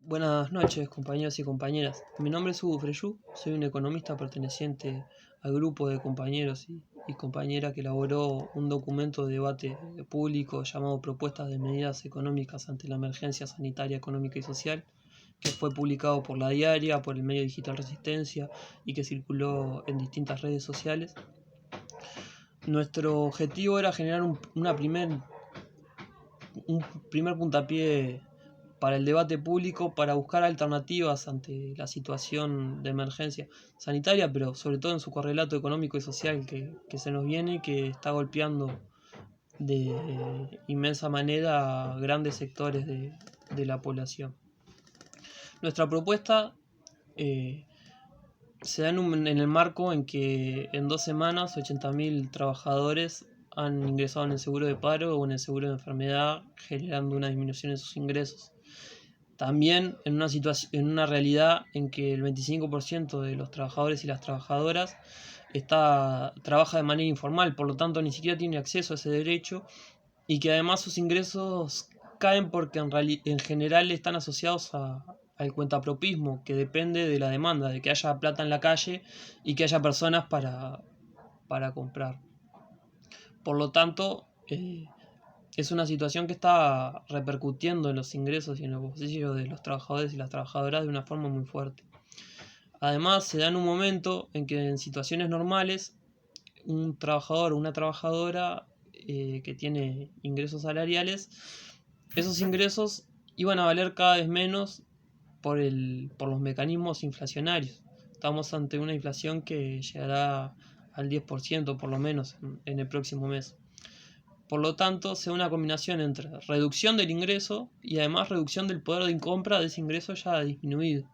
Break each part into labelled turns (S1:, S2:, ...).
S1: Buenas noches, compañeros y compañeras. Mi nombre es Hugo Freyú, soy un economista perteneciente al grupo de compañeros y compañeras que elaboró un documento de debate público llamado Propuestas de Medidas Económicas ante la Emergencia Sanitaria, Económica y Social, que fue publicado por La Diaria, por el medio digital Resistencia y que circuló en distintas redes sociales. Nuestro objetivo era generar un primer puntapié para el debate público, para buscar alternativas ante la situación de emergencia sanitaria, pero sobre todo en su correlato económico y social que se nos viene y que está golpeando de inmensa manera a grandes sectores de la población. Nuestra propuesta se da en el marco en que en 2 semanas 80.000 trabajadores han ingresado en el seguro de paro o en el seguro de enfermedad, generando una disminución en sus ingresos. También en una realidad en que el 25% de los trabajadores y las trabajadoras trabaja de manera informal, por lo tanto ni siquiera tiene acceso a ese derecho, y que además sus ingresos caen porque en general están asociados al cuentapropismo, que depende de la demanda, de que haya plata en la calle y que haya personas para comprar. Por lo tanto, es una situación que está repercutiendo en los ingresos y en los bolsillos de los trabajadores y las trabajadoras de una forma muy fuerte. Además, se da en un momento en que en situaciones normales un trabajador o una trabajadora que tiene ingresos salariales, esos ingresos iban a valer cada vez menos por los mecanismos inflacionarios. Estamos ante una inflación que llegará al 10% por lo menos en el próximo mes. Por lo tanto, se da una combinación entre reducción del ingreso y además reducción del poder de compra de ese ingreso ya disminuido,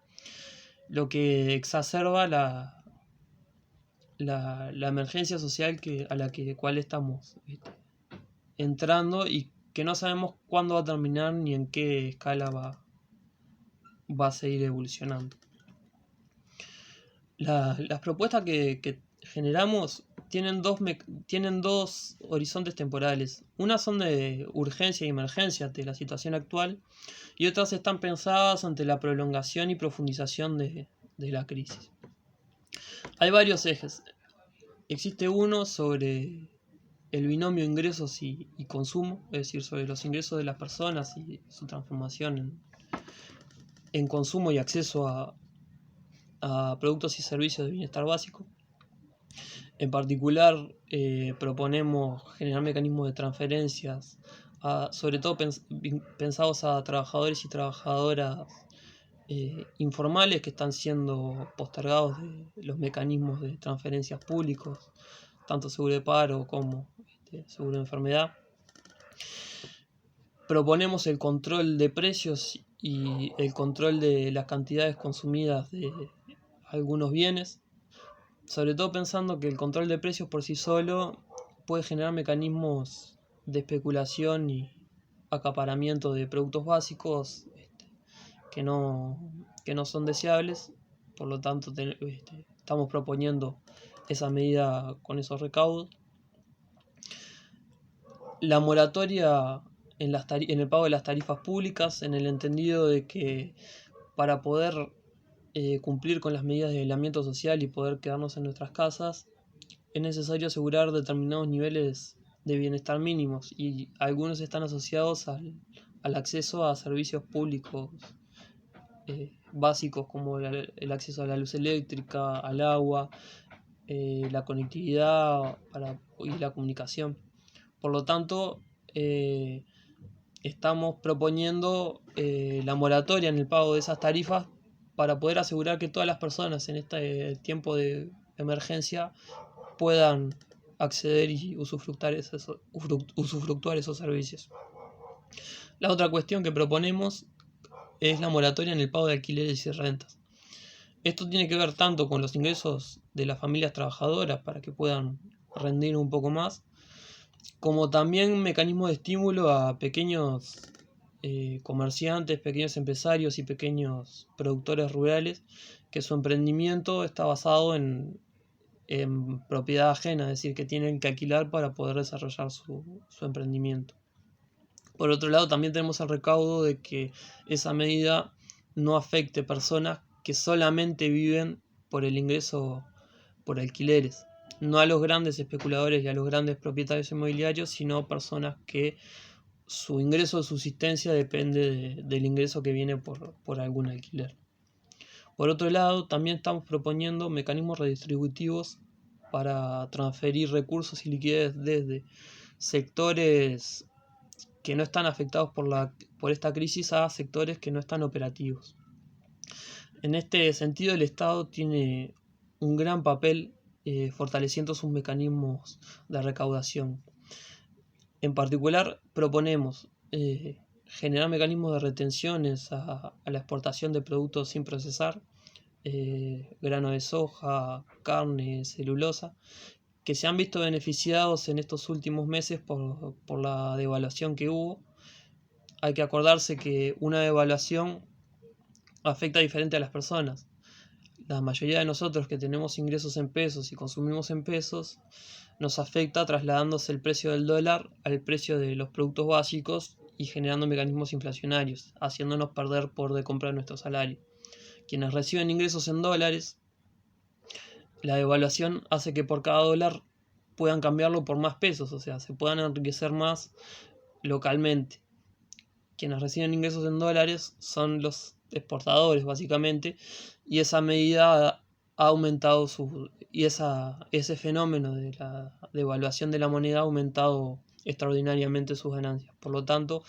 S1: lo que exacerba la emergencia social a la cual estamos entrando y que no sabemos cuándo va a terminar ni en qué escala va a seguir evolucionando. Las propuestas que generamos tienen dos horizontes temporales. Unas son de urgencia y emergencia ante la situación actual y otras están pensadas ante la prolongación y profundización de la crisis. Hay varios ejes. Existe uno sobre el binomio ingresos y consumo, es decir, sobre los ingresos de las personas y su transformación en consumo y acceso a productos y servicios de bienestar básico. En particular, proponemos generar mecanismos de transferencias, sobre todo pensados a trabajadores y trabajadoras informales que están siendo postergados de los mecanismos de transferencias públicos, tanto seguro de paro como seguro de enfermedad. Proponemos el control de precios y el control de las cantidades consumidas de algunos bienes, sobre todo pensando que el control de precios por sí solo puede generar mecanismos de especulación y acaparamiento de productos básicos que no son deseables. Por lo tanto, estamos proponiendo esa medida con esos recaudos. La moratoria en el pago de las tarifas públicas, en el entendido de que para poder cumplir con las medidas de aislamiento social y poder quedarnos en nuestras casas, es necesario asegurar determinados niveles de bienestar mínimos, y algunos están asociados al acceso a servicios públicos básicos como el acceso a la luz eléctrica, al agua, la conectividad y la comunicación. Por lo tanto, estamos proponiendo la moratoria en el pago de esas tarifas para poder asegurar que todas las personas en este tiempo de emergencia puedan acceder y usufructuar esos servicios. La otra cuestión que proponemos es la moratoria en el pago de alquileres y rentas. Esto tiene que ver tanto con los ingresos de las familias trabajadoras para que puedan rendir un poco más, como también un mecanismo de estímulo a pequeños comerciantes, pequeños empresarios y pequeños productores rurales que su emprendimiento está basado en propiedad ajena, es decir, que tienen que alquilar para poder desarrollar su emprendimiento. Por otro lado, también tenemos el recaudo de que esa medida no afecte personas que solamente viven por el ingreso por alquileres, no a los grandes especuladores y a los grandes propietarios inmobiliarios, sino personas que su ingreso de subsistencia depende del ingreso que viene por algún alquiler. Por otro lado, también estamos proponiendo mecanismos redistributivos para transferir recursos y liquidez desde sectores que no están afectados por esta crisis a sectores que no están operativos. En este sentido, el Estado tiene un gran papel fortaleciendo sus mecanismos de recaudación. En particular, proponemos generar mecanismos de retenciones a la exportación de productos sin procesar, grano de soja, carne, celulosa, que se han visto beneficiados en estos últimos meses por la devaluación que hubo. Hay que acordarse que una devaluación afecta diferente a las personas. La mayoría de nosotros que tenemos ingresos en pesos y consumimos en pesos, nos afecta trasladándose el precio del dólar al precio de los productos básicos y generando mecanismos inflacionarios, haciéndonos perder poder de compra de nuestro salario. Quienes reciben ingresos en dólares, la devaluación hace que por cada dólar puedan cambiarlo por más pesos, o sea, se puedan enriquecer más localmente. Quienes reciben ingresos en dólares son los exportadores, básicamente, y esa medida ha aumentado ese fenómeno de la devaluación de la moneda ha aumentado extraordinariamente sus ganancias. Por lo tanto,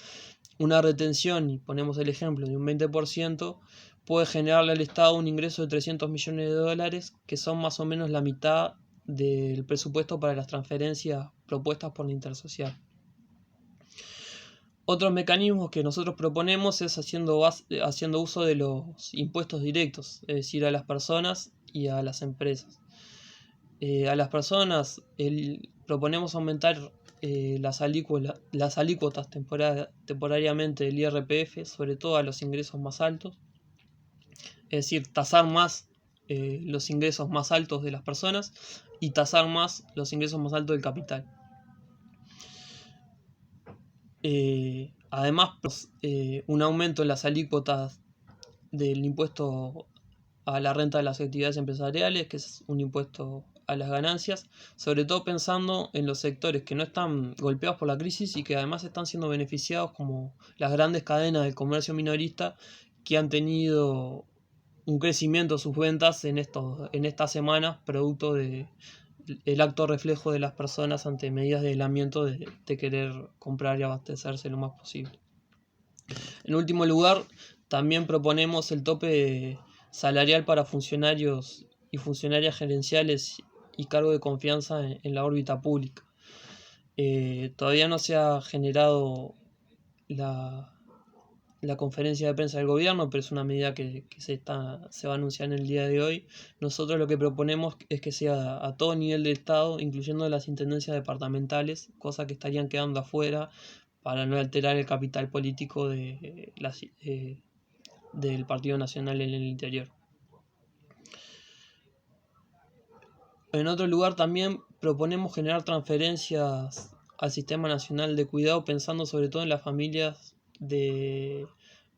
S1: una retención, y ponemos el ejemplo de un 20%, puede generarle al Estado un ingreso de 300 millones de dólares, que son más o menos la mitad del presupuesto para las transferencias propuestas por la Intersocial. Otros mecanismos que nosotros proponemos es haciendo uso de los impuestos directos, es decir, a las personas y a las empresas. A las personas proponemos aumentar las alícuotas temporariamente del IRPF, sobre todo a los ingresos más altos, es decir, tasar más los ingresos más altos de las personas y tasar más los ingresos más altos del capital. Además, un aumento en las alícuotas del impuesto a la renta de las actividades empresariales, que es un impuesto a las ganancias, sobre todo pensando en los sectores que no están golpeados por la crisis y que además están siendo beneficiados, como las grandes cadenas del comercio minorista, que han tenido un crecimiento de sus ventas en estas semanas, producto de el acto reflejo de las personas ante medidas de aislamiento de querer comprar y abastecerse lo más posible. En último lugar, también proponemos el tope salarial para funcionarios y funcionarias gerenciales y cargo de confianza en la órbita pública. Todavía no se ha generado la conferencia de prensa del gobierno, pero es una medida que se va a anunciar en el día de hoy. Nosotros lo que proponemos es que sea a todo nivel del Estado, incluyendo las intendencias departamentales, cosas que estarían quedando afuera para no alterar el capital político del Partido Nacional en el interior. En otro lugar también proponemos generar transferencias al Sistema Nacional de Cuidado, pensando sobre todo en las familias de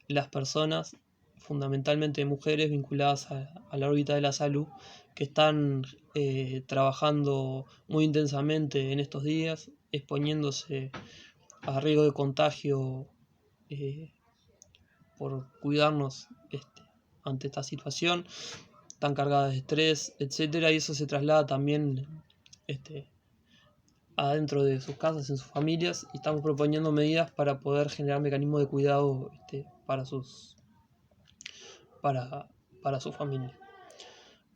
S1: las personas, fundamentalmente mujeres vinculadas a la órbita de la salud, que están trabajando muy intensamente en estos días, exponiéndose a riesgo de contagio por cuidarnos ante esta situación, están cargadas de estrés, etcétera, y eso se traslada también adentro de sus casas, en sus familias, y estamos proponiendo medidas para poder generar mecanismos de cuidado para su familia.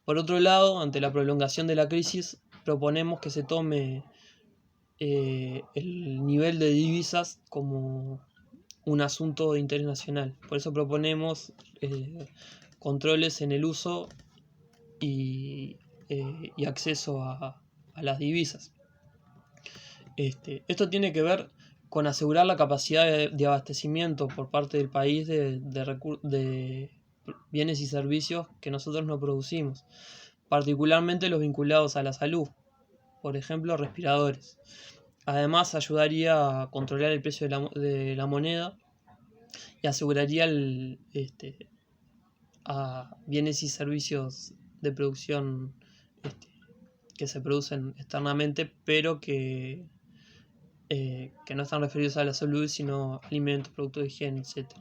S1: Por otro lado, ante la prolongación de la crisis, proponemos que se tome el nivel de divisas como un asunto de interés nacional. Por eso proponemos controles en el uso y acceso a las divisas. Esto tiene que ver con asegurar la capacidad de abastecimiento por parte del país de bienes y servicios que nosotros no producimos, particularmente los vinculados a la salud, por ejemplo, respiradores. Además, ayudaría a controlar el precio de la moneda y aseguraría a bienes y servicios de producción que se producen externamente, pero que no están referidos a la salud, sino a alimentos, productos de higiene, etc.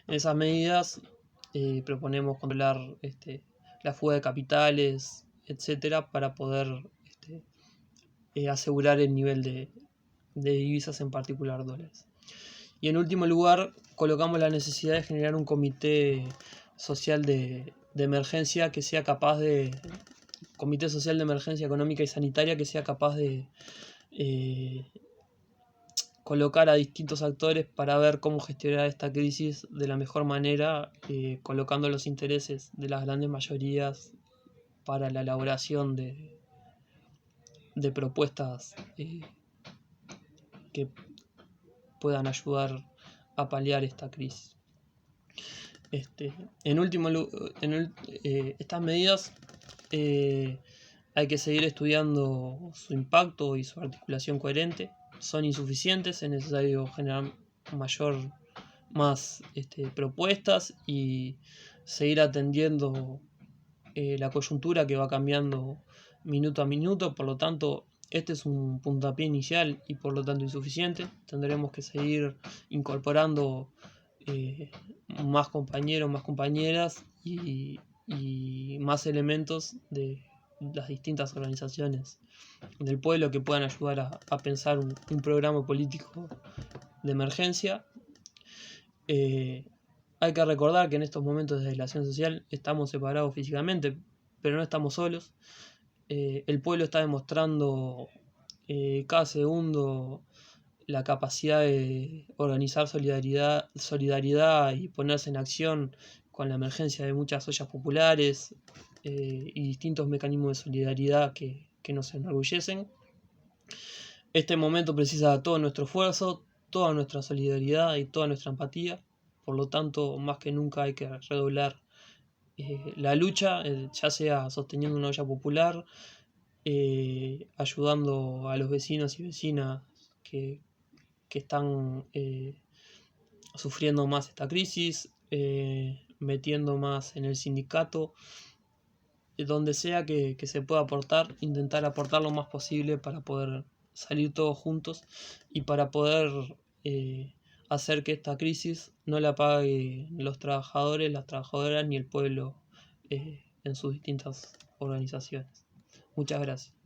S1: En esas medidas proponemos controlar la fuga de capitales, etcétera, para poder asegurar el nivel de divisas, en particular dólares. Y en último lugar, colocamos la necesidad de generar un comité social de emergencia que sea capaz de... Comité social de emergencia económica y sanitaria que sea capaz de colocar a distintos actores para ver cómo gestionar esta crisis de la mejor manera, colocando los intereses de las grandes mayorías para la elaboración de propuestas que puedan ayudar a paliar esta crisis. En último lugar, estas medidas hay que seguir estudiando su impacto y su articulación coherente. Son insuficientes, es necesario generar más propuestas y seguir atendiendo la coyuntura que va cambiando minuto a minuto. Por lo tanto, este es un puntapié inicial y por lo tanto insuficiente. Tendremos que seguir incorporando más compañeros, más compañeras y más elementos de las distintas organizaciones del pueblo que puedan ayudar a pensar un programa político de emergencia. Hay que recordar que en estos momentos de aislación social estamos separados físicamente, pero no estamos solos. El pueblo está demostrando cada segundo la capacidad de organizar solidaridad y ponerse en acción con la emergencia de muchas ollas populares y distintos mecanismos de solidaridad que nos enorgullecen. Este momento precisa todo nuestro esfuerzo, toda nuestra solidaridad y toda nuestra empatía. Por lo tanto, más que nunca hay que redoblar la lucha, ya sea sosteniendo una olla popular, ayudando a los vecinos y vecinas que están sufriendo más esta crisis, metiendo más en el sindicato, donde sea que se pueda aportar, intentar aportar lo más posible para poder salir todos juntos y para poder hacer que esta crisis no la paguen los trabajadores, las trabajadoras ni el pueblo en sus distintas organizaciones. Muchas gracias.